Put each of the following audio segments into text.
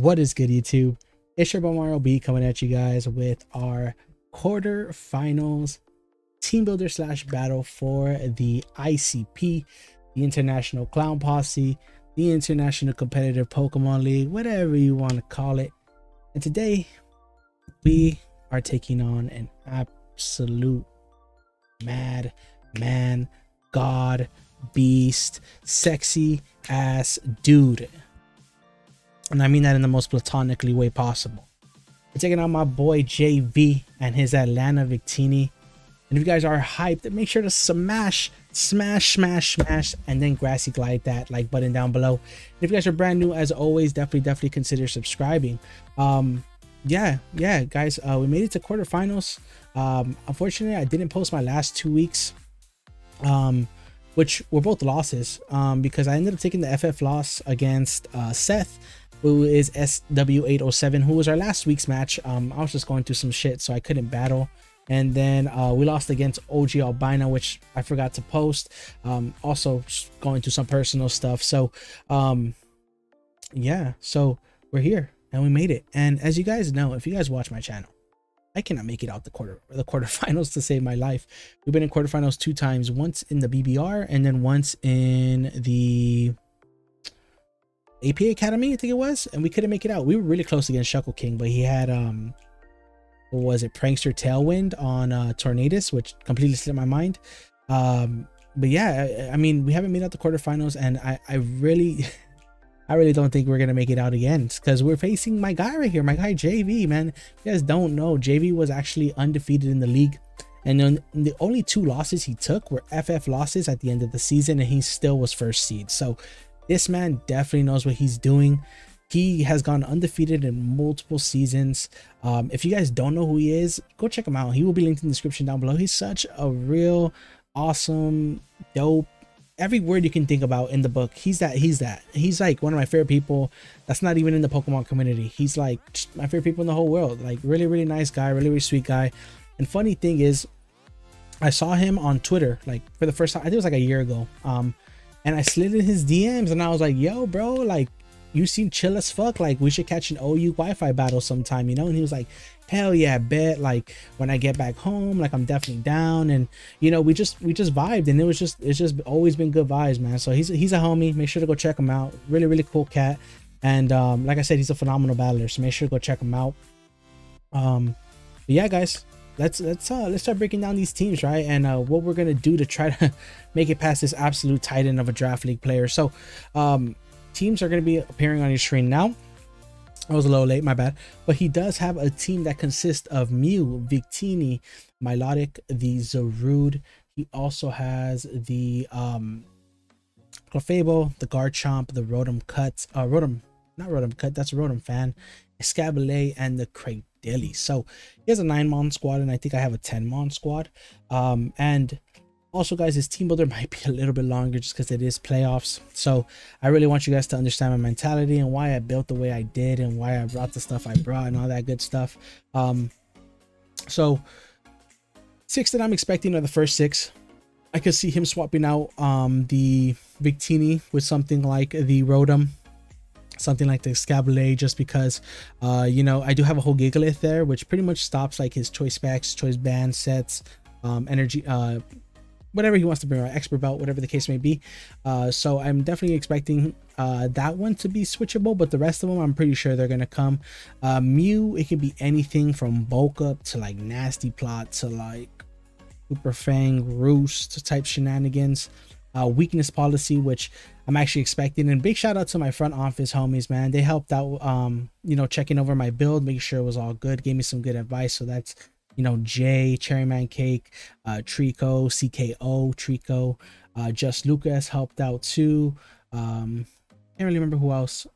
What is good, YouTube? It's your boy Mariobee coming at you guys with our quarterfinals team builder slash battle for the ICP, the International Clown Posse, the International Competitive Pokemon League, whatever you want to call it. And today we are taking on an absolute madman, god, beast, sexy ass dude. And I mean that in the most platonically way possible. We're taking out my boy JayVee and his Atlanta Victini. And if you guys are hyped, make sure to smash, and then grassy glide that like button down below. And if you guys are brand new, as always, definitely consider subscribing. Yeah guys, we made it to quarterfinals. Unfortunately, I didn't post my last 2 weeks, which were both losses, because I ended up taking the FF loss against Seth, who is SW807, who was our last week's match. I was just going through some shit, so I couldn't battle. And then we lost against OG Albino, which I forgot to post. Also going through some personal stuff. So yeah, so we're here and we made it. And as you guys know, if you guys watch my channel, I cannot make it out the quarterfinals to save my life. We've been in quarterfinals 2 times, once in the BBR and then once in the APA Academy, I think it was, and we couldn't make it out. We were really close against Shuckle King, but he had what was it, Prankster Tailwind on Tornadus, which completely slipped my mind. But yeah, I mean, we haven't made out the quarterfinals, and I really don't think we're gonna make it out again, because we're facing my guy right here, my guy JayVee, man. If you guys don't know, JayVee was actually undefeated in the league, and then the only 2 losses he took were FF losses at the end of the season, and he still was first seed. So this man definitely knows what he's doing. He has gone undefeated in multiple seasons. If you guys don't know who he is, go check him out. He will be linked in the description down below. He's such a real awesome, dope, every word you can think about in the book. He's like one of my favorite people that's not even in the Pokemon community. He's like my favorite people in the whole world. Like really nice guy, really sweet guy. And funny thing is, I saw him on Twitter like for the first time. I think it was like a year ago. And I slid in his DMs and I was like, yo bro, like you seem chill as fuck, like we should catch an OU Wi-Fi battle sometime, you know? And he was like, hell yeah, bet, like when I get back home, like I'm definitely down. And you know, we just vibed, and it's just always been good vibes, man. So he's a homie. Make sure to go check him out. Really cool cat. And like I said, he's a phenomenal battler, so make sure to go check him out. But yeah guys, let's start breaking down these teams, right? And what we're gonna do to try to make it past this absolute titan of a draft league player. So teams are going to be appearing on your screen now. I was a little late, my bad. But he does have a team that consists of Mew, Victini, Milotic, the Zarude. He also has the Clefable, the Garchomp, the Rotom Cut, not Rotom Cut, that's a Rotom Fan, Escabile, and the Cradilly. So he has a 9-mon squad, and I think I have a 10-mon squad. And also guys, his team builder might be a little bit longer just because it is playoffs. So I really want you guys to understand my mentality and why I built the way I did and why I brought the stuff I brought and all that good stuff. So 6 that I'm expecting are the first 6. I could see him swapping out the Victini with something like the Rotom, something like the Escabile, just because you know, I do have a whole Gigalith there, which pretty much stops like his choice specs, choice band sets, energy, whatever he wants to bring, or expert belt, whatever the case may be. So I'm definitely expecting that one to be switchable, but the rest of them I'm pretty sure they're gonna come. Mew, it can be anything from bulk up to like nasty plot to like super fang roost type shenanigans. Weakness policy, which I'm actually expecting. And big shout out to my front office homies, man. They helped out, you know, checking over my build, making sure it was all good, gave me some good advice. So that's, you know, Jay, Cherryman Cake, Trico, CKO, Trico, Just Lucas helped out too. Can't really remember who else.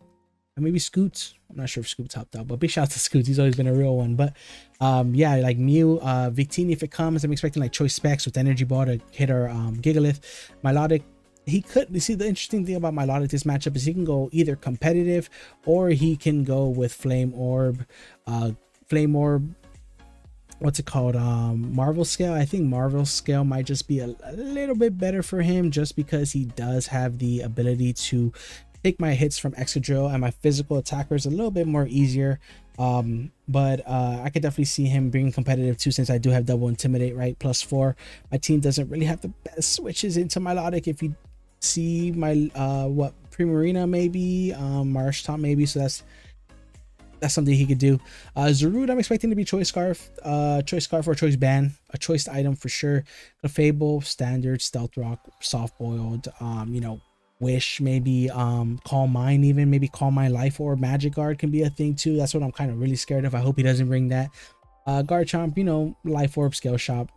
Maybe Scoots. I'm not sure if Scoots helped out, but big shout out to Scoots. He's always been a real one. But yeah, like Mew, Victini, if it comes, I'm expecting like choice specs with energy ball to hit our Gigalith. Milotic, he could, you see, the interesting thing about Milotic this matchup is he can go either competitive or he can go with Flame Orb, what's it called, Marvel Scale. I think Marvel Scale might just be a little bit better for him, just because he does have the ability to take my hits from Excadrill, and my physical attackers a little bit more easier. But I could definitely see him being competitive too, since I do have double intimidate, right? +4. My team doesn't really have the best switches into Milotic. If you see my what, Primarina maybe, Marshtomp maybe, so that's something he could do. Zarude, I'm expecting to be Choice Scarf or Choice Band, a choice item for sure. Clefable, Standard, Stealth Rock, Soft Boiled, you know, Wish, maybe Calm Mind, even maybe Calm Mind Life Orb, Magic Guard can be a thing too. That's what I'm kind of really scared of. I hope he doesn't bring that. Garchomp, you know, Life Orb, Scale Shop.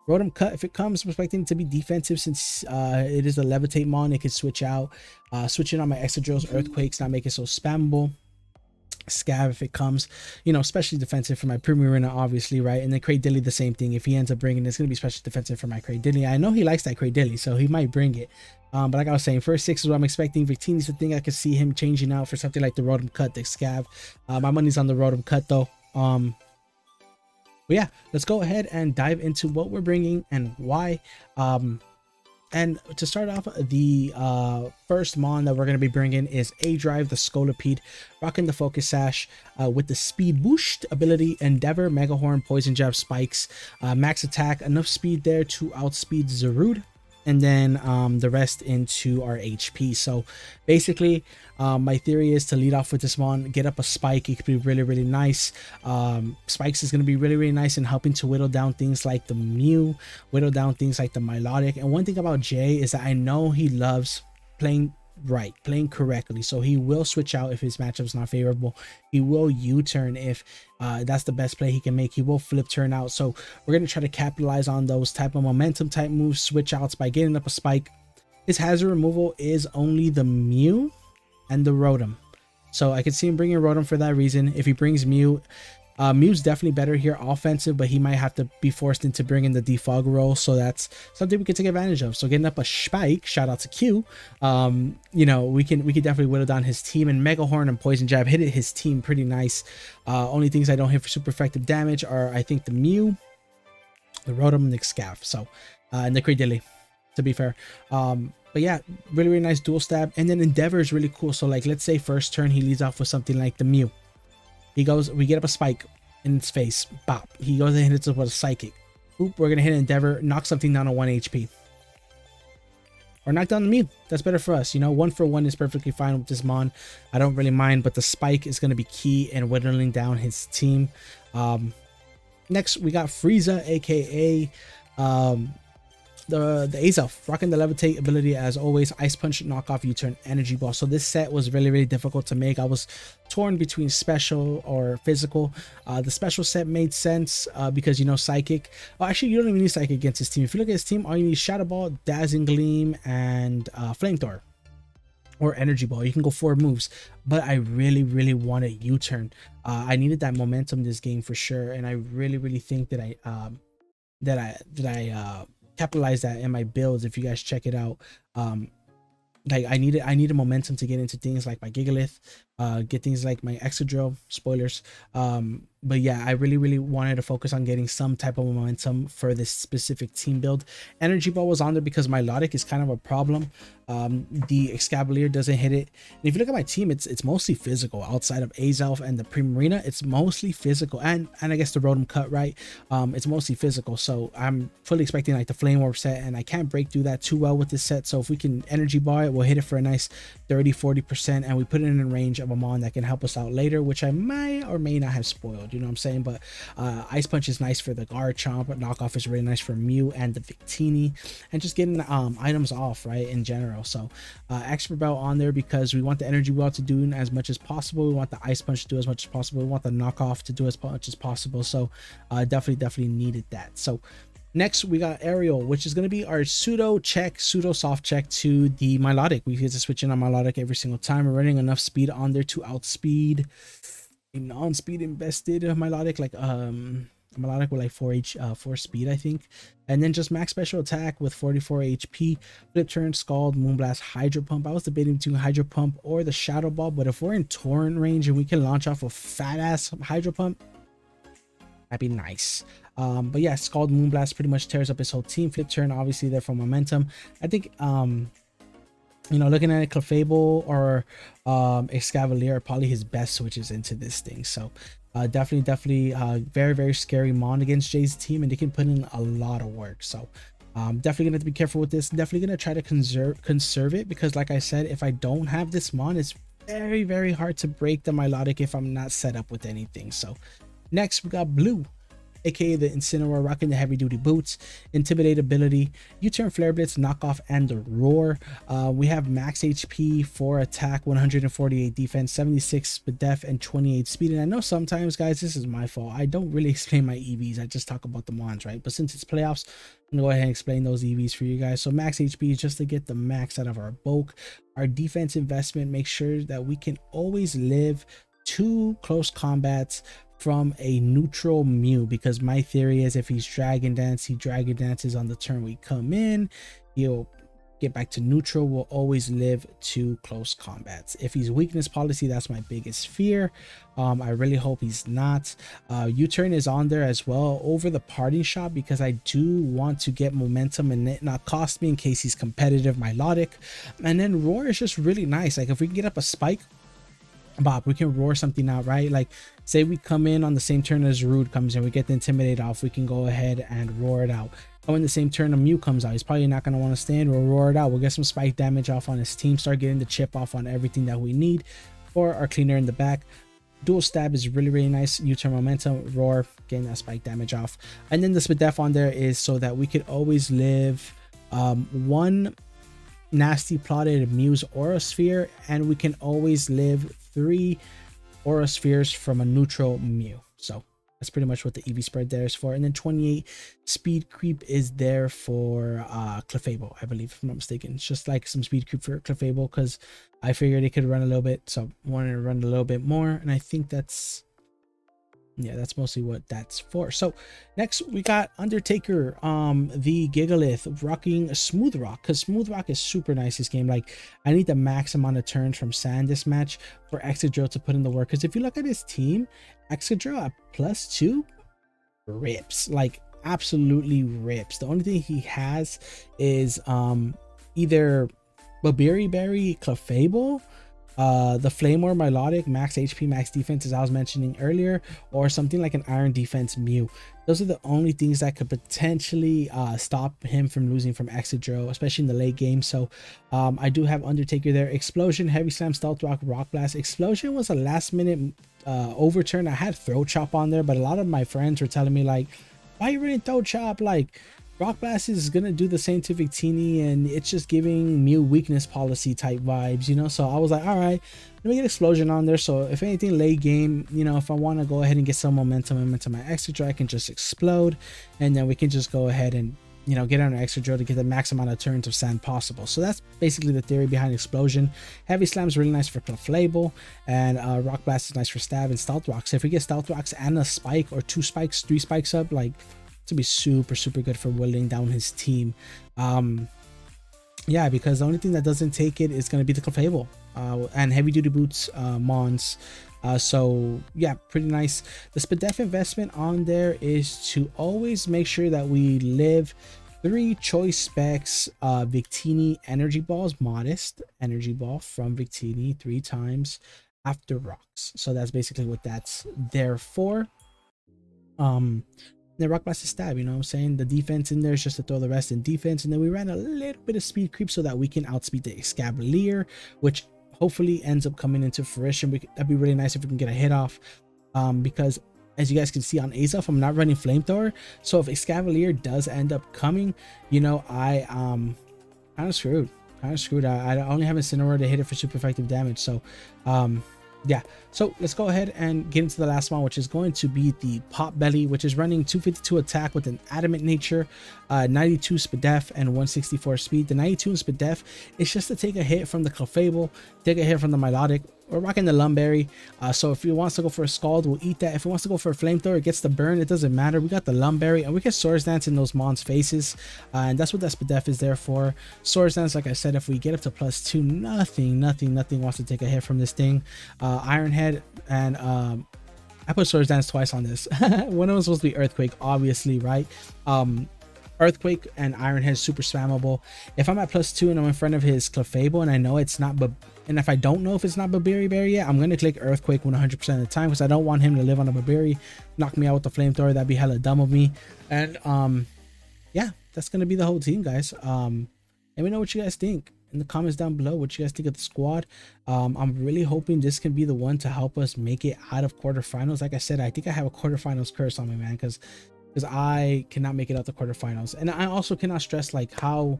Rotom Cut, if it comes, I'm expecting it to be defensive, since it is a Levitate Mon. It could switch out. Switching on my Excadrill's Earthquakes, not make it so spammable. Scav, if it comes, you know, especially defensive for my Primarina, obviously, right? And then Cradilly, the same thing. If he ends up bringing it, it's going to be especially defensive for my Cradilly. I know he likes that Cradilly, so he might bring it. But like I was saying, first 6 is what I'm expecting. Victini's the thing I could see him changing out for something like the Rotom Cut, the Scav. My money's on the Rotom Cut though. But yeah, let's go ahead and dive into what we're bringing and why. And to start off, the first Mon that we're going to be bringing is A-Drive, the Scolipede, rocking the Focus Sash with the Speed Boost ability, Endeavor, Mega Horn, Poison Jab, Spikes, Max Attack, enough speed there to outspeed Zarude, and then the rest into our HP. So basically, my theory is to lead off with this Mon, get up a Spike. It could be really, really nice. Spikes is going to be really, really nice in helping to whittle down things like the Mew, whittle down things like the Milotic. And one thing about Jay is that I know he loves playing right, playing correctly. So he will switch out if his matchup's not favorable. He will U-turn if that's the best play he can make. He will flip turn out. So we're going to try to capitalize on those type of momentum type moves, switch outs by getting up a Spike. His hazard removal is only the Mew and the Rotom. So I could see him bringing Rotom for that reason. If he brings Mew, Mew's definitely better here offensive, but he might have to be forced into bringing the defog roll. So that's something we can take advantage of. So getting up a Spike, shout out to Q, you know, we could definitely whittle down his team. And Mega Horn and Poison Jab hit his team pretty nice. Only things I don't hit for super effective damage are, I think, the Mew, the Rotom, and the Scav. So and the Cradilly, to be fair. But yeah, really, really nice dual stab. And then Endeavor is really cool. So like, let's say first turn he leads off with something like the Mew. He goes, we get up a Spike in its face, bop. He goes and hits us with a Psychic. Oop, we're gonna hit Endeavor, knock something down to 1 HP. Or knock down the Mew. That's better for us. You know, 1 for 1 is perfectly fine with this Mon. I don't really mind, but the Spike is gonna be key in whittling down his team. Next, we got Frieza, aka the Azelf, rocking the Levitate ability as always. Ice Punch, knockoff, U-turn, Energy Ball. So this set was really, really difficult to make. I was torn between special or physical. The special set made sense because, you know, Psychic. Well, actually, you don't even need Psychic against his team. If you look at his team, all you need is Shadow Ball, Dazzling Gleam, and Flamethrower or Energy Ball. You can go 4 moves, but I really, really wanted U-turn. I needed that momentum this game for sure, and I really, really think that I capitalize that in my builds. If you guys check it out, like I needed momentum to get into things like my Gigalith, get things like my Excadrill, spoilers. But yeah, I really, really wanted to focus on getting some type of momentum for this specific team build. Energy Ball was on there because my Milotic is kind of a problem. The Excavalier doesn't hit it. And if you look at my team, it's mostly physical. Outside of Azelf and the Primarina, it's mostly physical. And I guess the Rotom Cut, right? It's mostly physical. So I'm fully expecting like the Flame Orb set, and I can't break through that too well with this set. So if we can Energy Ball it, we'll hit it for a nice 30-40%, and we put it in range of a Mon that can help us out later, which I might or may not have spoiled, you know what I'm saying? But Ice Punch is nice for the Garchomp, knockoff is really nice for Mew and the Victini, and just getting items off, right, in general. So Expert Belt on there because we want the Energy Belt to do as much as possible. We want the Ice Punch to do as much as possible. We want the knockoff to do as much as possible. So definitely needed that. So next we got Aerial, which is going to be our pseudo soft check to the Milotic. We get to switch in on Milotic every single time. We're running enough speed on there to outspeed a non-speed invested Milotic, like Milotic with like 4 speed, I think. And then just max special attack with 44 HP, flip turn, Scald, Moonblast, Hydro Pump. I was debating between Hydro Pump or the Shadow Ball, but if we're in Torrent range and we can launch off a fat ass Hydro Pump, that'd be nice. But yeah, Scald, Moonblast pretty much tears up his whole team. Flip turn, obviously there for momentum. I think You know, looking at it, Clefable or Escavalier are probably his best switches into this thing. So definitely very, very scary mon against Jay's team, and they can put in a lot of work. So definitely gonna have to be careful with this. Definitely gonna try to conserve it, because like I said, if I don't have this mon, it's very, very hard to break the Milotic if I'm not set up with anything. So next we got Blue, aka the Incineroar, rocking the heavy duty boots, intimidate ability, U-turn, flare blitz, knockoff, and the roar. We have max HP, 4 attack, 148 defense, 76 def, and 28 speed. And I know sometimes, guys, this is my fault, I don't really explain my EVs, I just talk about the mons, right? But since it's playoffs, I'm gonna go ahead and explain those EVs for you guys. So max HP is just to get the max out of our bulk. Our defense investment makes sure that we can always live 2 close combats from a neutral Mew, because my theory is if he's Dragon Dance, he Dragon Dances on the turn we come in, he'll get back to neutral, we'll always live 2 close combats. If he's weakness policy, that's my biggest fear. I really hope he's not. U-turn is on there as well over the parting shot, because I do want to get momentum and it not cost me in case he's competitive Milotic. And then roar is just really nice. Like if we can get up a spike, Bob, we can roar something out, right? Like say we come in on the same turn as Rude comes in, we get the intimidate off, we can go ahead and roar it out. Come in the same turn a Mew comes out, he's probably not going to want to stand, we'll roar it out, we'll get some spike damage off on his team, start getting the chip off on everything that we need for our cleaner in the back. Dual stab is really, really nice. U-turn momentum, roar, getting that spike damage off. And then the Spadef on there is so that we could always live 1 nasty plotted Mew's aura sphere, and we can always live 3 aura spheres from a neutral Mew. So that's pretty much what the EV spread there is for. And then 28 speed creep is there for Clefable, I believe, if I'm not mistaken. It's just like some speed creep for Clefable, because I figured it could run a little bit, so I wanted to run a little bit more, and I think that's, yeah, that's mostly what that's for. So next we got Undertaker, the Gigalith, rocking Smooth Rock, because Smooth Rock is super nice this game. Like I need the max amount of turns from Sand this match for Excadrill to put in the work, because if you look at his team, Excadrill at +2 rips, like absolutely rips. The only thing he has is either Babiri Berry, Clefable, the Flame or Milotic, max HP, max defense, as I was mentioning earlier, or something like an Iron Defense Mew. Those are the only things that could potentially stop him from losing from Excadrill, especially in the late game. So I do have Undertaker there. Explosion, Heavy Slam, Stealth Rock, Rock Blast. Explosion was a last minute overturn. I had Throat Chop on there, but a lot of my friends were telling me like, why are you running Throat Chop? Like Rock Blast is gonna do the same to Victini, and it's just giving Mew weakness policy type vibes, you know. So I was like, all right, let me get Explosion on there. So if anything late game, you know, if I want to go ahead and get some momentum into my Excadrill, I can just explode, and then we can just go ahead and, you know, get on our Excadrill to get the max amount of turns of sand possible. So that's basically the theory behind Explosion. Heavy Slam is really nice for Clefable, and Rock Blast is nice for stab and Stealth Rocks. So if we get Stealth Rocks and a spike, or 2 spikes, 3 spikes up, like, to be super good for whittling down his team. Yeah, because the only thing that doesn't take it is going to be the Clefable and heavy duty boots mons. So yeah, pretty nice. The Spadef investment on there is to always make sure that we live 3 choice specs Victini energy balls, modest energy ball from Victini 3 times after rocks. So that's basically what that's there for. The Rock Blast is stab, you know what I'm saying? The defense in there is just to throw the rest in defense, and then we ran a little bit of speed creep so that we can outspeed the Escavalier, which hopefully ends up coming into fruition. That'd be really nice if we can get a hit off, because as you guys can see on Azov, I'm not running Flamethrower, so if Escavalier does end up coming, you know, I kind of screwed. I only have Incineroar to hit it for super effective damage. So yeah, so let's go ahead and get into the last one, which is going to be the Pot Belly, which is running 252 attack with an adamant nature, 92 Spadef, and 164 speed. The 92 in Spadef is just to take a hit from the Clefable, take a hit from the Milotic. We're rocking the Lumberry, so if he wants to go for a Scald, we'll eat that. If he wants to go for a Flamethrower, it gets the burn, it doesn't matter. We got the Lumberry, and we get Swords Dance in those Mons faces, and that's what that Spadef is there for. Swords Dance, like I said, if we get up to +2, nothing wants to take a hit from this thing. Iron Head, and I put Swords Dance twice on this. One of them was supposed to be Earthquake, obviously, right? Earthquake and Iron Head super spammable. If I'm at +2 and I'm in front of his Clefable and I know it's not, and if I don't know if it's not Babiri Berry yet, I'm gonna click Earthquake 100% of the time because I don't want him to live on a Babiri, knock me out with the flamethrower. That'd be hella dumb of me. And yeah, that's gonna be the whole team, guys. Let me know what you guys think in the comments down below, what you guys think of the squad. I'm really hoping this can be the one to help us make it out of quarterfinals. Like I said, I think I have a quarterfinals curse on me, man, because I cannot make it out the quarterfinals. And I also cannot stress like how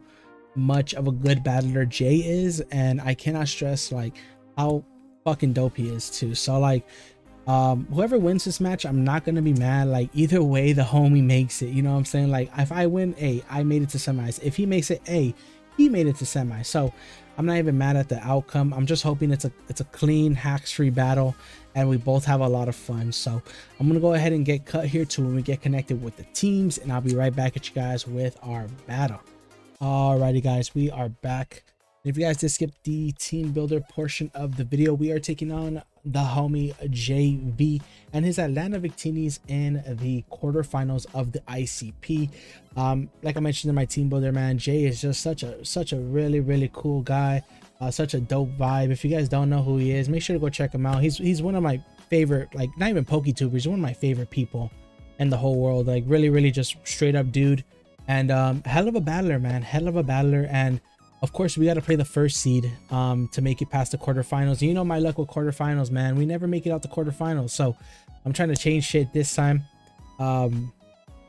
much of a good battler Jay is, and I cannot stress like how fucking dope he is too. So like whoever wins this match, I'm not gonna be mad. Like either way, the homie makes it, you know what I'm saying? Like if I win, A, I made it to semis. If he makes it, A, he made it to semis. So I'm not even mad at the outcome. I'm just hoping it's a clean, hacks-free battle and we both have a lot of fun. So I'm gonna go ahead and get cut here to when we get connected with the teams, and I'll be right back at you guys with our battle. Alrighty guys, we are back. If you guys did skip the team builder portion of the video, we are taking on the homie JayVee and his Atlanta Victinis in the quarterfinals of the ICP. Like I mentioned in my team builder, man, Jay is just such a really cool guy, such a dope vibe. If you guys don't know who he is, make sure to go check him out. He's one of my favorite, like not even PokeTubers, he's one of my favorite people in the whole world. Like really just straight up dude, and hell of a battler, man, hell of a battler. And of course, we got to play the first seed to make it past the quarterfinals. You know my luck with quarterfinals, man. We never make it out the quarterfinals. So I'm trying to change shit this time. And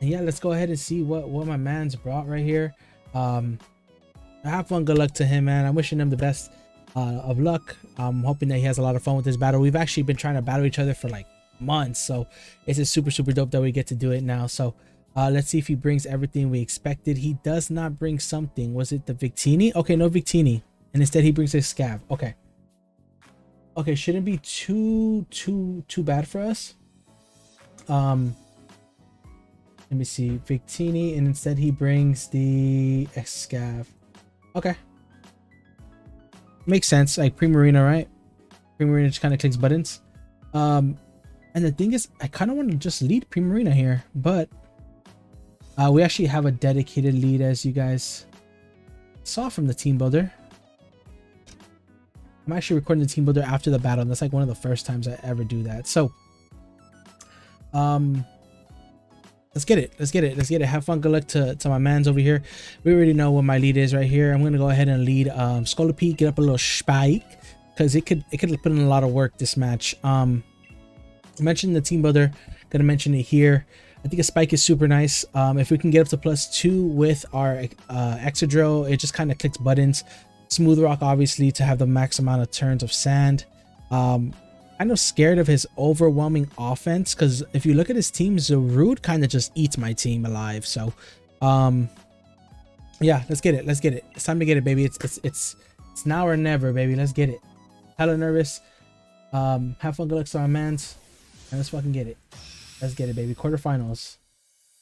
yeah, let's go ahead and see what my man's brought right here. Have fun. Good luck to him, man. I'm wishing him the best of luck. I'm hoping that he has a lot of fun with this battle. We've actually been trying to battle each other for like months. So it's just super dope that we get to do it now. So let's see if he brings everything we expected. He does not bring something. Was it the Victini? Okay, no Victini, and instead he brings a Scav. Okay, shouldn't be too bad for us. Let me see, Victini, and instead he brings the Scav. Okay, makes sense. Like Primarina, right? Primarina just kind of clicks buttons. And the thing is, I kind of want to just lead Primarina here, but we actually have a dedicated lead, as you guys saw from the team builder. I'm actually recording the team builder after the battle, and that's like one of the first times I ever do that. So let's get it. Have fun. Good luck to my mans over here. We already know what my lead is right here. I'm gonna go ahead and lead Scolipede, get up a little spike, because it could put in a lot of work this match. I mentioned the team builder, gonna mention it here. I think a spike is super nice. If we can get up to +2 with our Exadrill, it just kind of clicks buttons. Smooth Rock, obviously, to have the max amount of turns of sand. Kind of scared of his overwhelming offense, because if you look at his team, Zarude kind of just eats my team alive. So yeah, let's get it. It's time to get it, baby. It's now or never, baby. Let's get it. Hella nervous. Have fun. Good luck to our mans, and let's fucking get it. Let's get it, baby. Quarterfinals.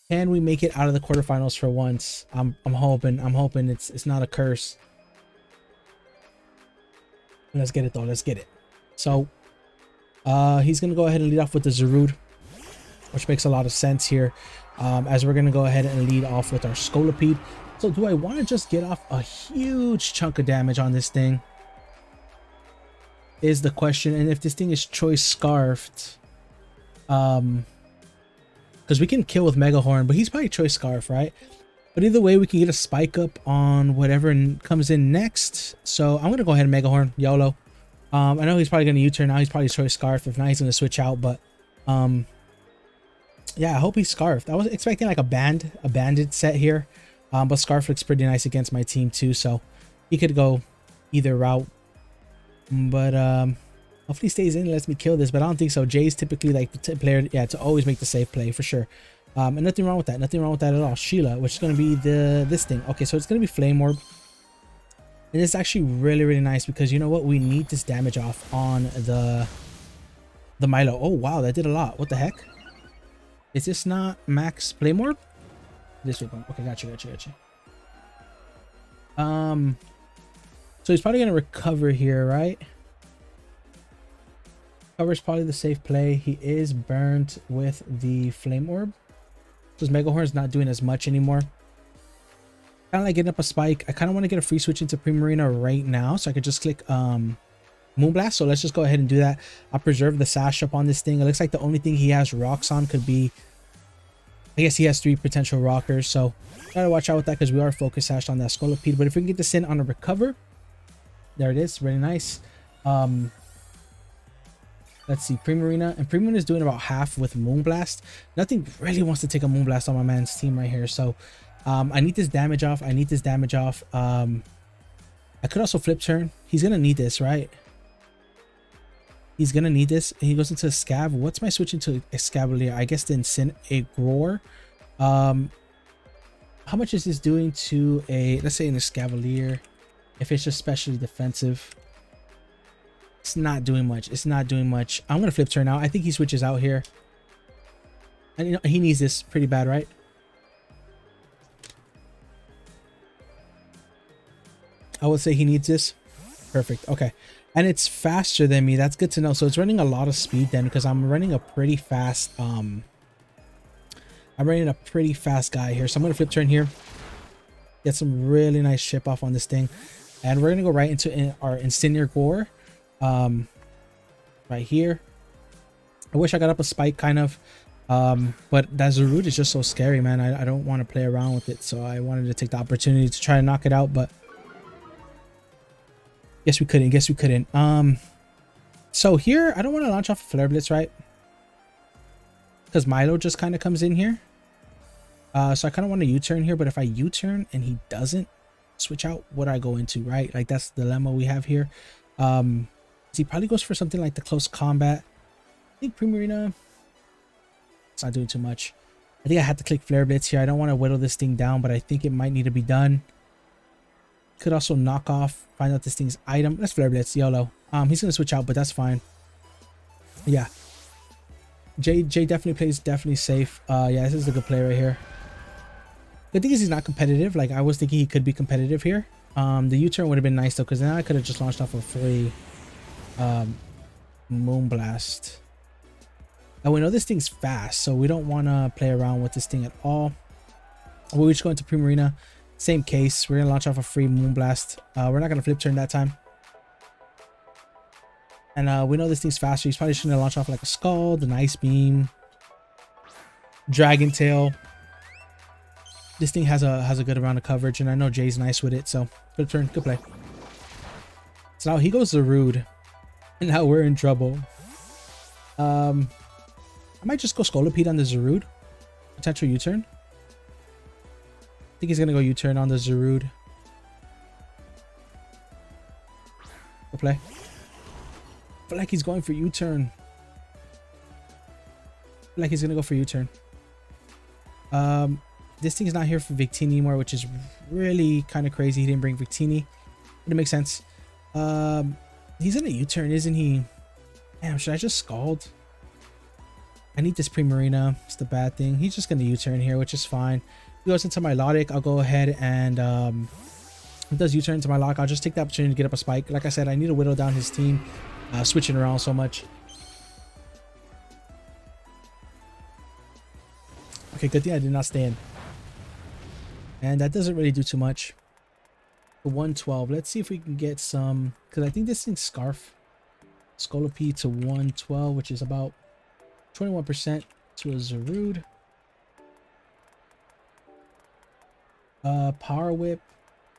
Can we make it out of the quarterfinals for once? I'm hoping it's not a curse. Let's get it though. Let's get it. So he's gonna go ahead and lead off with the Zarude, which makes a lot of sense here. As we're gonna go ahead and lead off with our Scolipede. So do I want to just get off a huge chunk of damage on this thing? Is the question. And if this thing is choice scarfed, because we can kill with Mega Horn, but he's probably choice scarf, right? But either way, we can get a spike up on whatever comes in next. So I'm gonna go ahead and Mega Horn, YOLO. I know he's probably gonna U-turn now. He's probably choice scarf. If not, he's gonna switch out. But yeah, I hope he's scarfed. I was expecting like a banded set here, but scarf looks pretty nice against my team too. So he could go either route. But hopefully he stays in and lets me kill this, but I don't think so. Jay's typically like the player, yeah, to always make the safe play for sure. And nothing wrong with that. Nothing wrong with that at all. Sheila, which is going to be this thing. Okay, so it's going to be Flame Orb. And it's actually really nice because you know what? We need this damage off on the Milo. Oh, wow, that did a lot. What the heck? Is this not max Flame Orb? This one. Okay, got you. So he's probably going to recover here, right? Cover's probably the safe play. He is burnt with the Flame Orb. So his Mega Horn's not doing as much anymore. Kind of like getting up a spike. I kind of want to get a free switch into Primarina right now, so I could just click Moonblast. So let's just go ahead and do that. I'll preserve the sash up on this thing. It looks like the only thing he has rocks on could be, I guess he has 3 potential rockers, so gotta watch out with that because we are focus sashed on that Scolipede. But if we can get this in on a recover, there it is, really nice. Let's see, Primarina, and Primarina is doing about half with Moonblast. Nothing really wants to take a Moonblast on my man's team right here, so I need this damage off. I could also flip turn. He's gonna need this, right? He's gonna need this. And he goes into a Scav. What's my switch into a Scavalier? I guess the Incineroar. How much is this doing to a, let's say, in a Scavalier? If it's just specially defensive, it's not doing much. It's not doing much. I'm gonna flip turn out. I think he switches out here, and you know, he needs this pretty bad, right? I would say he needs this. Perfect. Okay. And it's faster than me. That's good to know. So it's running a lot of speed then, because I'm running a pretty fast I'm running a pretty fast guy here. So I'm gonna flip turn here. Get some really nice chip off on this thing. And we're gonna go right into our Incineroar. Right here. I wish I got up a spike kind of. But that Zarude is just so scary, man. I don't want to play around with it. So I wanted to take the opportunity to try and knock it out, but guess we couldn't. So here I don't want to launch off a Flare Blitz, right? Because Milo just kind of comes in here. So I kind of want to U-turn here, but if I U-turn and he doesn't switch out, what I go into, right? Like that's the dilemma we have here. He probably goes for something like the close combat. I think Primarina, it's not doing too much. I think I had to click Flare Blitz here. I don't want to whittle this thing down, but I think it might need to be done. Could also knock off, find out this thing's item. Let's Flare Blitz, YOLO. He's gonna switch out, but that's fine. Yeah. Jay definitely plays safe. Yeah, this is a good play right here. The thing is he's not competitive. Like I was thinking he could be competitive here. The U-turn would have been nice though, because then I could have just launched off a free Moonblast. And we know this thing's fast, so we don't want to play around with this thing at all. We're just going to Primarina. Same case. We're gonna launch off a free Moonblast. We're not gonna flip turn that time. And we know this thing's faster. He's probably just gonna launch off like a Scald, an Ice Beam, Dragon Tail. This thing has a good amount of coverage, and I know Jay's nice with it, so good turn, good play. So now he goes Zarude, and now we're in trouble. I might just go Scolipede on the Zarude. Potential U-turn. I think he's gonna go U-turn on the Zarude. Good play. I feel like he's going for U-turn. I feel like he's gonna go for U-turn. This thing's not here for Victini anymore, which is really kind of crazy. He didn't bring Victini. But it makes sense. He's in a U-turn, isn't he? Damn, should I just Scald? I need this Primarina. It's the bad thing. He's just gonna U-turn here, which is fine. He goes into my Logic. I'll go ahead and he does U-turn into my lock. I'll just take the opportunity to get up a spike. Like I said, I need to whittle down his team. Switching around so much. Okay, good thing I did not stay in. And that doesn't really do too much. 112. Let's see if we can get some, because I think this thing's Scarf. Scolipede to 112, which is about 21% to a Zarude. Power Whip.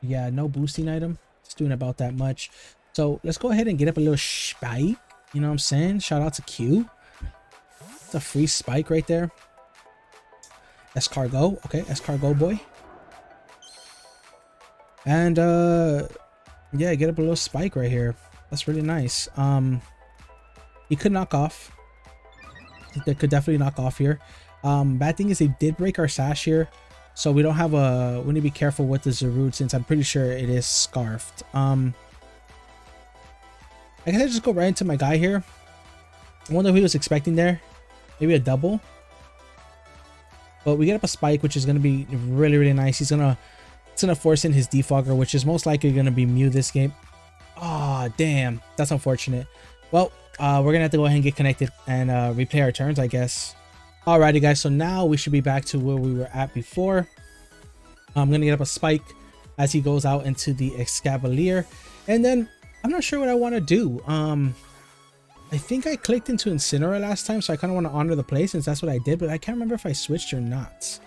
Yeah, no boosting item. It's doing about that much. So let's go ahead and get up a little spike. You know what I'm saying? Shout out to Q. It's a free spike right there. Escargot. Okay, Escargot boy. And yeah, get up a little spike right here. That's really nice. He could knock off. They could definitely knock off here. Bad thing is they did break our sash here, so we don't have a, we need to be careful with the Zarude since I'm pretty sure it is scarfed. I guess I just go right into my guy here. I wonder if he was expecting there. Maybe a double. But we get up a spike, which is going to be really, really nice. It's going to force in his defogger, which is most likely going to be Mew this game. Oh, damn. That's unfortunate. Well, we're going to have to go ahead and get connected and replay our turns, I guess. Alrighty, guys. So now we should be back to where we were at before. I'm going to get up a spike. as he goes out into the Excavalier. And then I'm not sure what I want to do. I think I clicked into Incinerate last time, so I kind of want to honor the play since that's what I did, but I can't remember if I switched or not.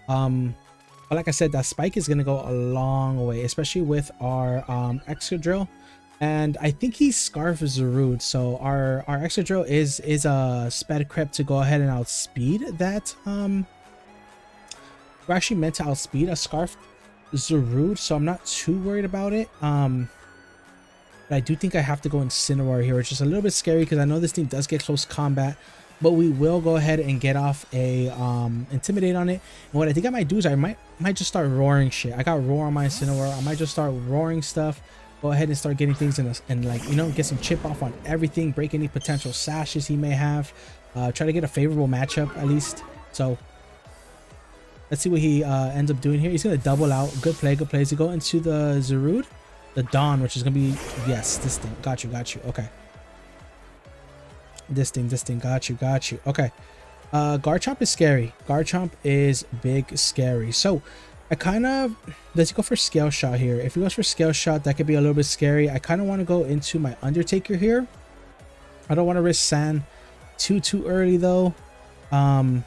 But like I said, that spike is going to go a long way, especially with our extra drill. And I think he Scarf Zarude, so our extra drill is a sped crep to go ahead and outspeed that. We're actually meant to outspeed a Scarf Zarude, so I'm not too worried about it. But I do think I have to go Incineroar here, which is a little bit scary because I know this thing does get close combat, but we will go ahead and get off a Intimidate on it. And what I think I might do is I might just start roaring shit. I got Roar on my Incineroar. I might just start roaring stuff. Go ahead and start getting things and like, you know, get some chip off on everything, break any potential sashes he may have. Try to get a favorable matchup at least. So let's see what he ends up doing here. He's gonna double out. Good play, good plays. To go into the Zarude. The Dawn, which is gonna be, yes, this thing. Got you. Okay. This thing. Got you. Okay. Garchomp is scary. Garchomp is big scary. So I kind of, let's go for Scale Shot here. If he goes for Scale Shot, that could be a little bit scary. I kind of want to go into my Undertaker here. I don't want to risk Sand too early though. Damn,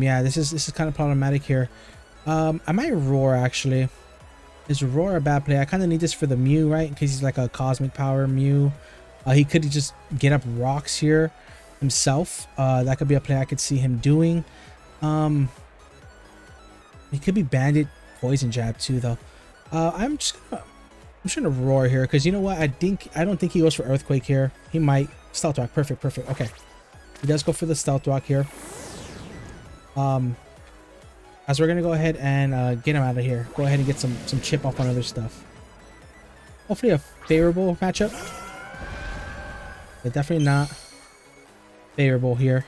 yeah, this is kind of problematic here. I might Roar actually. Is Roar a bad play? I kind of need this for the Mew, right? In case he's like a Cosmic Power Mew. He could just get up rocks here himself. That could be a play I could see him doing. He could be Bandit Poison Jab too though. I'm just gonna Roar here because you know what? I don't think he goes for Earthquake here. He might. Stealth Rock. Perfect. Okay. He does go for the Stealth Rock here. As we're gonna go ahead and get him out of here. Go ahead and get some chip off on other stuff. Hopefully a favorable matchup. But definitely not favorable here.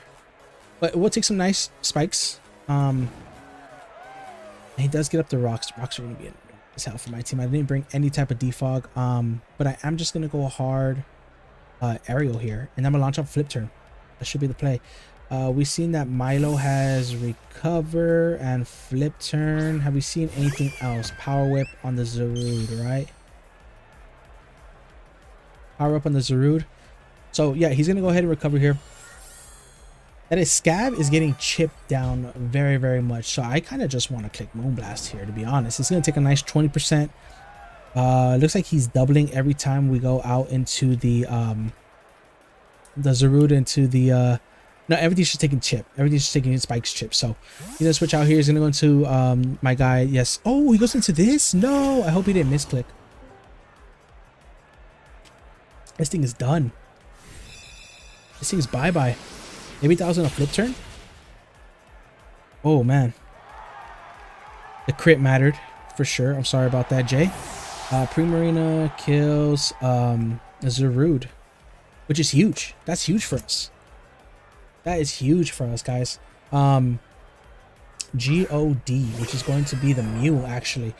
But we'll take some nice spikes. He does get up the rocks. Rocks are gonna be as hell for my team. I didn't bring any type of defog. But I am just gonna go hard aerial here. And I'm gonna launch off Flip Turn. That should be the play. We've seen that Milo has Recover and Flip Turn. Have we seen anything else? Power Whip on the Zarude, right? Power Up on the Zarude. So yeah, he's gonna go ahead and recover here. That is, Scab is getting chipped down very much. So I kind of just want to click Moonblast here, to be honest. It's gonna take a nice 20%. Looks like he's doubling every time we go out into the Zarude into the no, everything's just taking chip. Everything's just taking Spike's chip. So he's gonna switch out here. He's gonna go into my guy. Yes. Oh, he goes into this. No, I hope he didn't misclick. This thing is done. This thing is bye. Maybe that was on a Flip Turn. Oh man, the crit mattered for sure. I'm sorry about that, Jay. Primarina kills Zarude, which is huge. That's huge for us. That is huge for us, guys. GAWD, which is going to be the Mew, actually.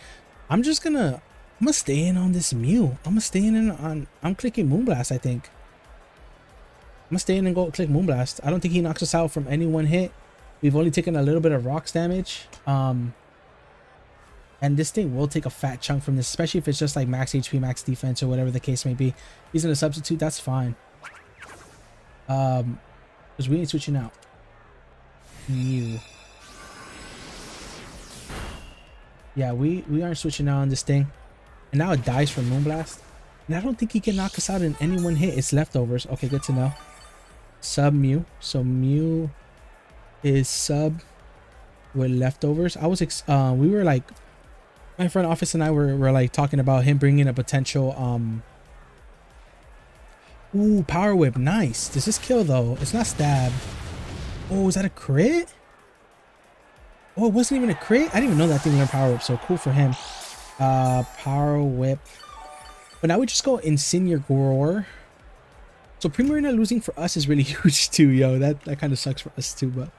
I'm gonna stay in on this Mew. I'm clicking Moonblast, I think. I'm gonna stay in and go click Moonblast. I don't think he knocks us out from any one hit. We've only taken a little bit of rocks damage. And this thing will take a fat chunk from this, especially if it's just like max HP, max defense, or whatever the case may be. He's gonna substitute, that's fine. Because we ain't switching out. Mew. Yeah, we aren't switching out on this thing. And now it dies from Moonblast. And I don't think he can knock us out in any one hit. It's leftovers. Okay, good to know. Sub Mew. So Mew is sub with leftovers. We were like, my front office and I were like talking about him bringing a potential ooh, Power Whip. Nice. Does this kill though? It's not stab. Oh, is that a crit? Oh, it wasn't even a crit. I didn't even know that thing learned Power Whip, so cool for him. Power Whip. But now we just go Incineroar. So Primarina losing for us is really huge too, yo. That kind of sucks for us too, but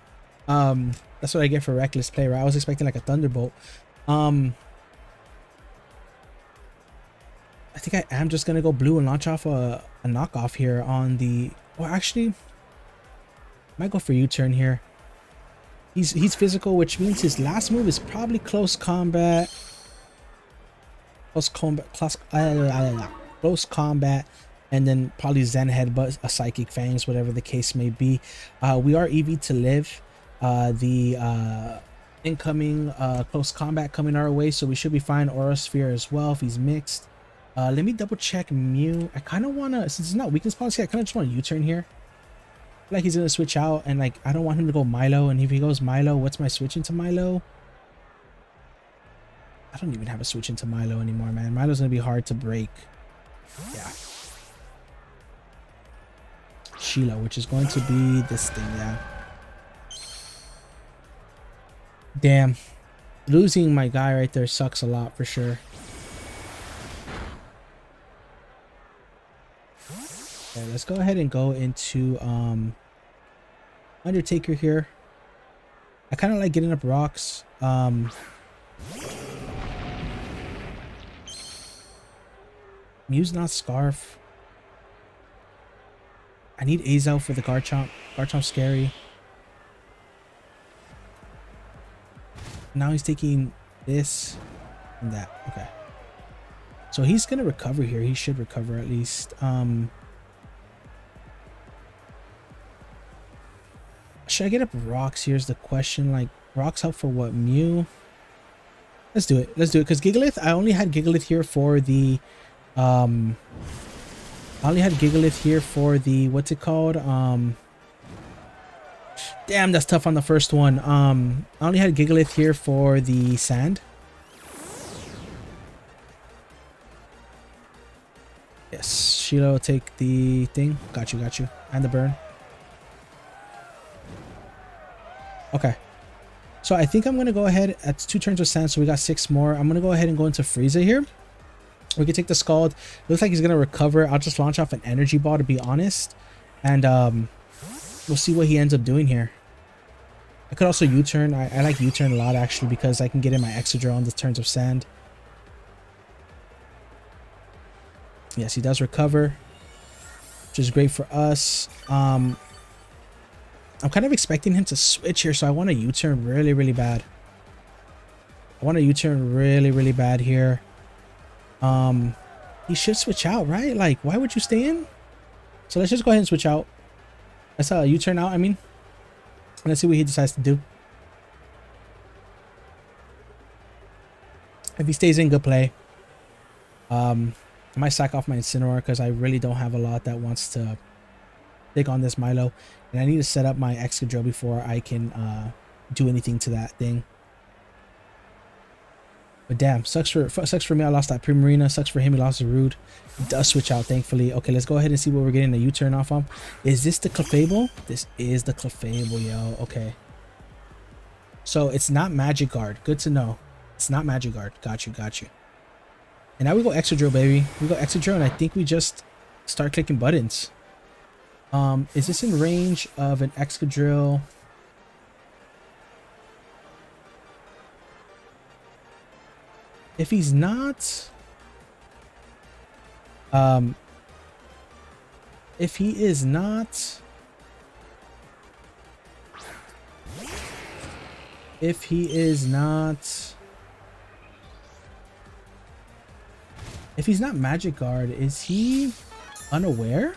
that's what I get for reckless play, right? I was expecting like a Thunderbolt. I think I am just gonna go blue and launch off a knockoff here on the, or actually might go for U-turn here. He's physical, which means his last move is probably close combat. Close combat, and then probably Zen Headbutt, a Psychic Fangs, whatever the case may be. We are EV to live. The incoming close combat coming our way, so we should be fine. Aura Sphere as well if he's mixed. Let me double check Mew. I kind of want to, since it's not weakness policy, I kind of just want to U-turn here. I feel like he's going to switch out, and like I don't want him to go Milo, and if he goes Milo, what's my switch into Milo? I don't even have a switch into Milo anymore, man. Milo's going to be hard to break. Yeah. Sheila, which is going to be this thing, yeah. Damn. Losing my guy right there sucks a lot for sure. Okay, let's go ahead and go into Undertaker here. I kind of like getting up rocks. Mew's not Scarf. I need Azel for the Garchomp. Garchomp's scary. Now he's taking this and that. Okay. So he's gonna recover here. He should recover at least. Should I get up rocks? Here's the question. Like, rocks help for what? Mew? Let's do it. Let's do it. Because Gigalith, I only had Gigalith here for the what's it called? Damn, that's tough on the first one. I only had Gigalith here for the sand. Yes, Sheila will take the thing. Got you, got you. And the burn. Okay. So I think I'm going to go ahead. That's 2 turns of sand, so we got 6 more. I'm going to go ahead and go into Frieza here. We can take the Scald. Looks like he's going to recover. I'll just launch off an energy ball, to be honest. And we'll see what he ends up doing here. I could also U-turn. I like U-turn a lot, actually, because I can get in my Excadrill on the turns of sand. Yes, he does recover, which is great for us. I'm kind of expecting him to switch here, so I want to U-turn really, really bad. I want to U-turn really, really bad here. He should switch out, right? Like, why would you stay in? So let's just go ahead and switch out. Let's U-turn out, I mean. And let's see what he decides to do. If he stays in, good play. I might sack off my Incineroar because I really don't have a lot that wants to take on this Milo. And I need to set up my Excadrill before I can do anything to that thing. But damn, sucks for me. I lost that Primarina. Sucks for him. He lost a Rude. He does switch out, thankfully. Okay, let's go ahead and see what we're getting a U-turn off of. Is this the Clefable? This is the Clefable, yo. Okay. So it's not Magic Guard. Good to know. It's not Magic Guard. Got you, got you. And now we go Excadrill, baby. We go Excadrill, and I think we just start clicking buttons. Is this in range of an Excadrill? If he's not, if he is not, if he's not Magic Guard, is he unaware?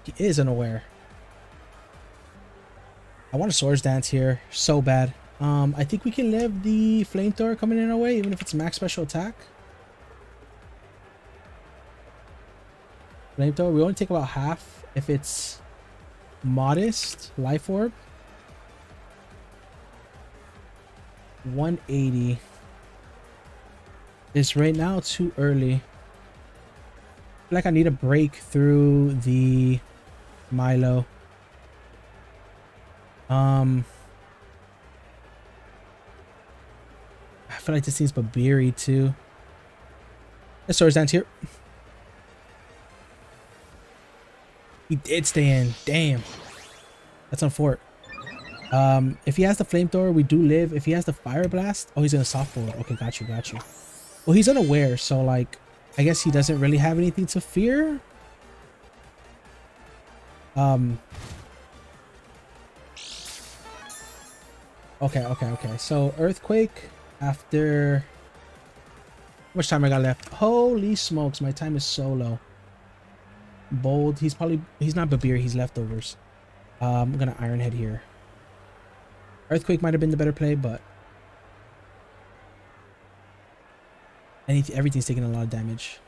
He is unaware. I want a Swords Dance here so bad. I think we can live the Flamethrower coming in our way, even if it's max special attack. Flamethrower, we only take about half if it's modest. Life Orb. 180. It's right now too early. I feel like I need a break through the Milo. I feel like this needs Babiri too. Let's Swords Dance here. He did stay in. Damn. That's on Fort. If he has the Flamethrower, we do live. If he has the Fire Blast, oh, he's gonna softball. Okay, got you, got you. Well, he's unaware, so like, I guess he doesn't really have anything to fear. Okay. So Earthquake after... How much time I got left? Holy smokes, my time is so low. Bold, he's not Babir, he's leftovers. I'm gonna Iron Head here. Earthquake might have been the better play, but everything's taking a lot of damage.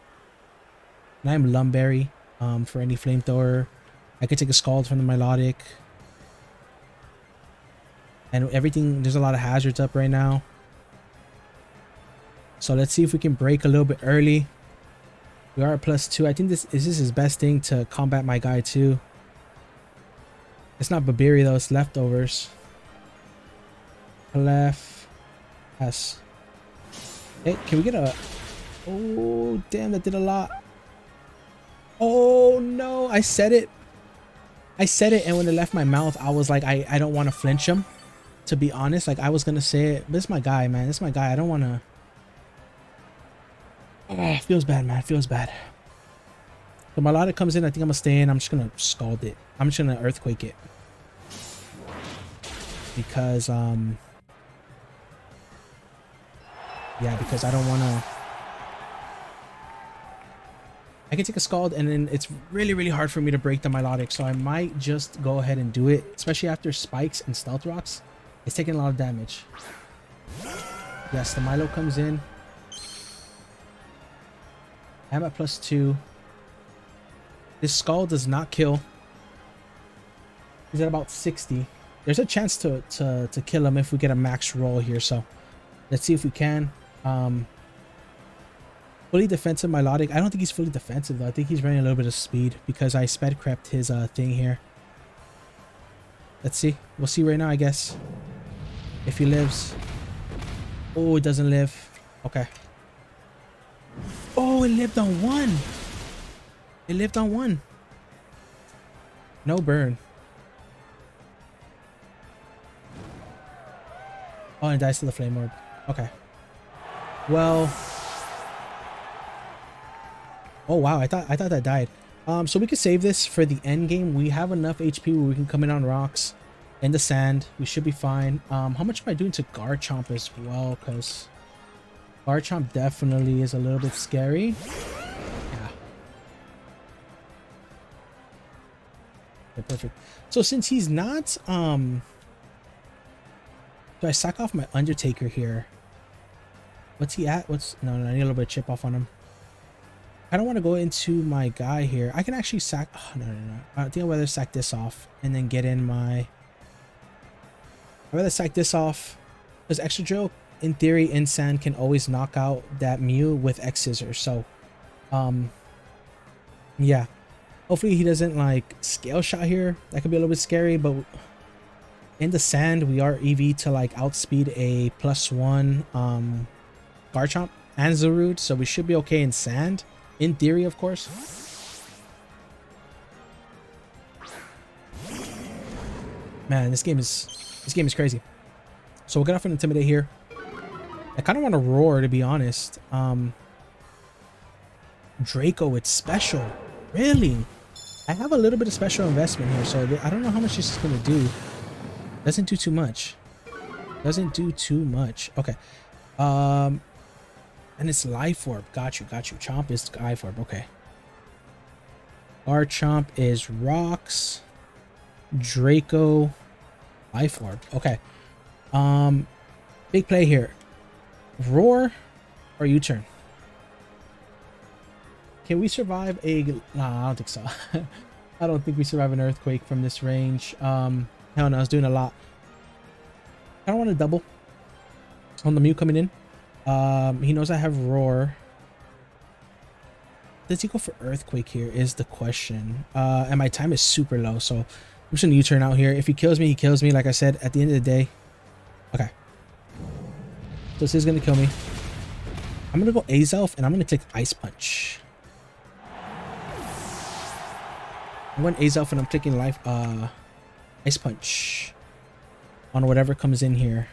And I'm Lumberry for any flamethrower. I could take a Scald from the Melodic. And everything, there's a lot of hazards up right now. So let's see if we can break a little bit early. We are at +2. I think this is his best thing to combat my guy too. It's not Babiri though, it's leftovers. Left. Yes. Hey, can we get a... Oh, damn, that did a lot. Oh, no, I said it. And when it left my mouth, I was like, I don't want to flinch him. To be honest, like, I was going to say it. But this is my guy, man. This is my guy. I don't want to... Oh, feels bad, man. Feels bad. So my Melodic comes in. I think I'm going to stay in. I'm just going to Scald it. I'm just going to Earthquake it. Because, yeah, because I don't want to... I can take a Scald and then it's really, really hard for me to break the Melodic. So I might just go ahead and do it. Especially after Spikes and Stealth Rocks. It's taking a lot of damage. Yes, the Milo comes in. I'm at +2. This Scald does not kill. He's at about 60. There's a chance to kill him if we get a max roll here. So let's see if we can. Fully defensive Melodic. I don't think he's fully defensive though. I think he's running a little bit of speed because I sped crept his thing here. Let's see. We'll see right now, I guess. If he lives. Oh, it doesn't live. Okay. Oh, it lived on 1. It lived on 1. No burn. Oh, and it dies to the Flame Orb. Okay. Well. Oh wow, I thought that died. So we could save this for the end game. We have enough HP where we can come in on rocks in the sand. We should be fine. How much am I doing to Garchomp as well? Because Garchomp definitely is a little bit scary. Yeah. Okay, perfect. So since he's not do I sack off my Undertaker here? What's he at? No, I need a little bit of chip off on him. I don't want to go into my guy here. I can actually sack... Oh, no. I think I'd rather sack this off and then get in my... I'd rather sack this off. Because Extra Drill, in theory, in sand can always knock out that Mew with X Scissors. So, yeah. Hopefully he doesn't, like, Scale Shot here. That could be a little bit scary, but... In the sand, we are EV to, like, outspeed a +1 Garchomp and Zarude. So we should be okay in sand. In theory, of course. Man, this game is crazy. So we'll get off an Intimidate here. I kind of want to roar, to be honest. Draco, it's special. Really? I have a little bit of special investment here, so I don't know how much this is going to do. Doesn't do too much. Doesn't do too much. Okay. And it's Life Orb. Got you. Chomp is Life Orb. Okay. Garchomp is Rocks. Draco. Life Orb. Okay. Big play here. Roar or U-turn? Can we survive a... Nah, I don't think so. I don't think we survive an Earthquake from this range. Hell no, I was doing a lot. I don't want to double on the Mew coming in. He knows I have Roar. Does he go for Earthquake here is the question. And my time is super low, so I'm just gonna U-turn out here. If he kills me, he kills me. Like I said, at the end of the day. Okay. So this is gonna kill me. I'm gonna go Azelf and I'm gonna take Ice Punch. I'm going Azelf and I'm taking Ice Punch on whatever comes in here.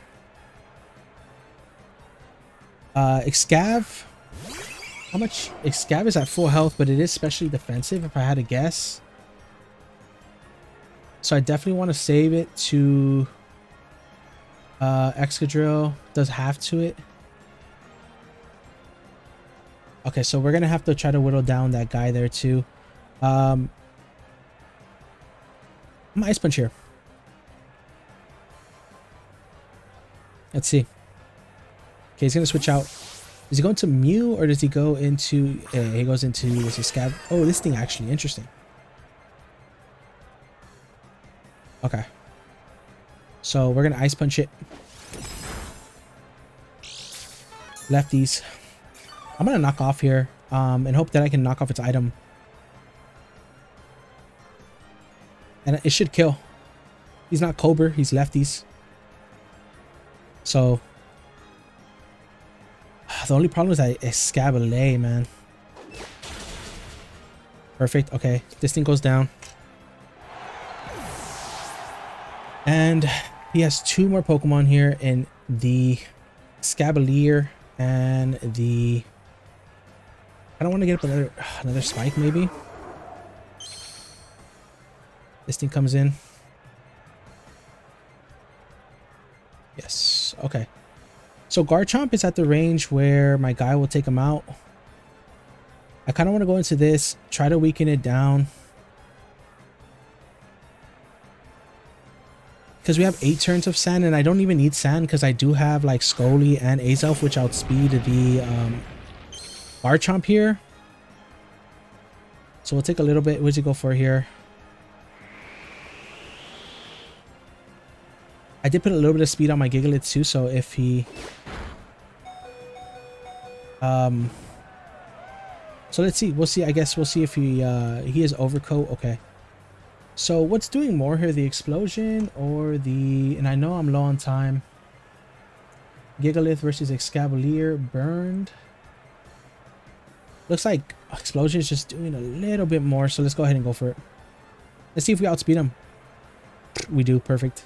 Excav. How much? Excav is at full health, but it is specially defensive if I had to guess. So I definitely want to save it to Excadrill does have to it. Okay, so we're gonna have to try to whittle down that guy there too. I'm Ice Punch here. Let's see. Okay, he's gonna switch out. Does he go into Mew or does he go into? He goes into. Is he Scab? Oh, this thing actually interesting. Okay. So we're gonna Ice Punch it. Lefties. I'm gonna knock off here and hope that I can knock off its item. And it should kill. He's not Cobra, he's lefties. So the only problem is I Escabulé, man. Perfect. Okay, this thing goes down. And he has two more Pokemon here in the Scavalier and the... I don't want to get up another spike, maybe. This thing comes in. Yes. Okay. So Garchomp is at the range where my guy will take him out. I kind of want to go into this, try to weaken it down. Because we have 8 turns of Sand, and I don't even need Sand because I do have like Scully and Azelf, which outspeed the Garchomp here. So we'll take a little bit. What does he go for here? I did put a little bit of speed on my Gigalith too, so if he... So let's see. We'll see. I guess we'll see if he is Overcoat. Okay. So what's doing more here? The explosion or the... And I know I'm low on time. Gigalith versus Excavalier burned. Looks like explosion is just doing a little bit more. So let's go ahead and go for it. Let's see if we outspeed him. We do. Perfect.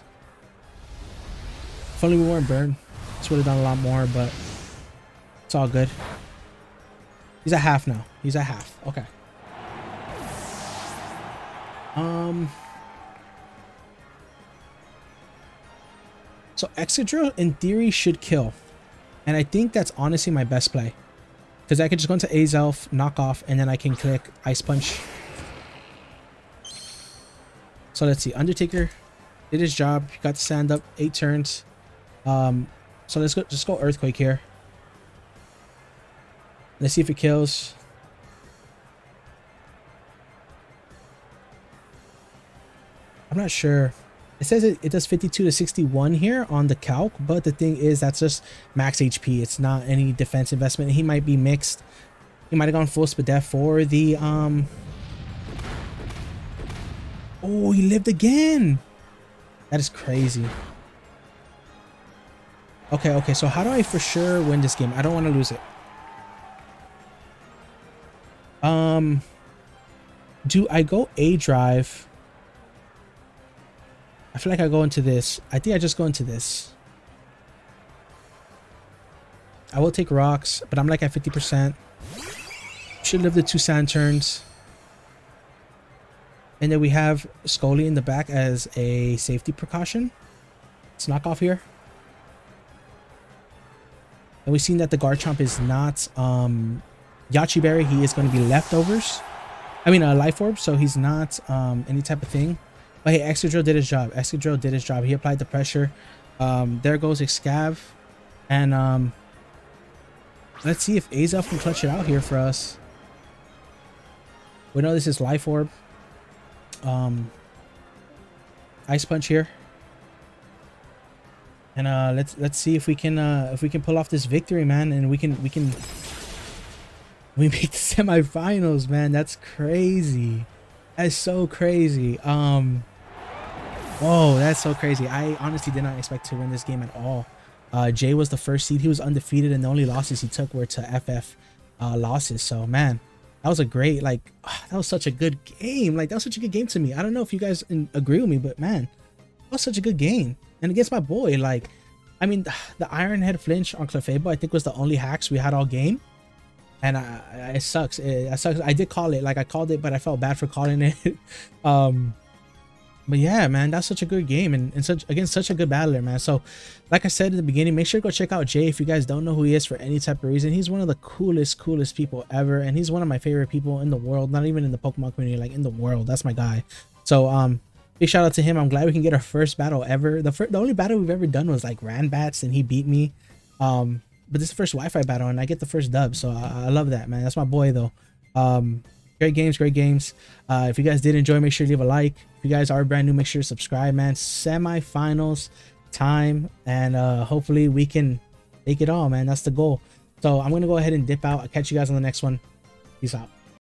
If only we weren't burned. This would have done a lot more, but it's all good. He's at half now. He's at half. Okay. So Excadrill in theory should kill. And I think that's honestly my best play. Because I could just go into Azelf, knock off, and then I can click Ice Punch. So let's see. Undertaker did his job. He got the Sand up. 8 turns. So let's go. Just go Earthquake here. Let's see if it kills. I'm not sure. It says it does 52 to 61 here on the calc, but the thing is that's just max HP. It's not any defense investment. He might be mixed. He might have gone full Spadef for the Oh, he lived again. That is crazy. Okay, so how do I for sure win this game? I don't want to lose it. Do I go A drive? I feel like I go into this. I think I just go into this. I will take rocks, but I'm like at 50%. Should live the 2 Sand turns. And then we have Scully in the back as a safety precaution. Let's knock off here. And we've seen that the Garchomp is not Yachi Berry. He is going to be leftovers. I mean, Life Orb, so he's not any type of thing. But hey, Excadrill did his job. Excadrill did his job. He applied the pressure. There goes Excav. And let's see if Azelf can clutch it out here for us. We know this is Life Orb. Ice Punch here. And let's see if we can pull off this victory, man, and we make the semifinals, man. That's crazy. That's so crazy. Whoa, that's so crazy. I honestly did not expect to win this game at all. Jay was the first seed. He was undefeated, and the only losses he took were to FF losses. So man, that was a great, like, that was such a good game. Like, that was such a good game to me. I don't know if you guys agree with me, but man, that was such a good game. And against my boy, like, I mean, the Iron Head flinch on Clefable, I think was the only hacks we had all game. And it sucks. It sucks. I did call it, like, I called it, but I felt bad for calling it. But yeah, man, that's such a good game, and such, again, such a good battler, man. So like I said in the beginning, make sure to go check out Jay if you guys don't know who he is for any type of reason. He's one of the coolest people ever, and he's one of my favorite people in the world, not even in the Pokemon community, like in the world. That's my guy. So big shout out to him. I'm glad we can get our first battle ever. The only battle we've ever done was like Ranbats, and he beat me. But this is the first Wi-Fi battle, and I get the first dub, so I love that, man. That's my boy though. Great games, great games. If you guys did enjoy, make sure to leave a like. If you guys are brand new, make sure to subscribe, man. Semi-finals time, and hopefully we can take it all, man. That's the goal. So I'm gonna go ahead and dip out. I'll catch you guys on the next one. Peace out.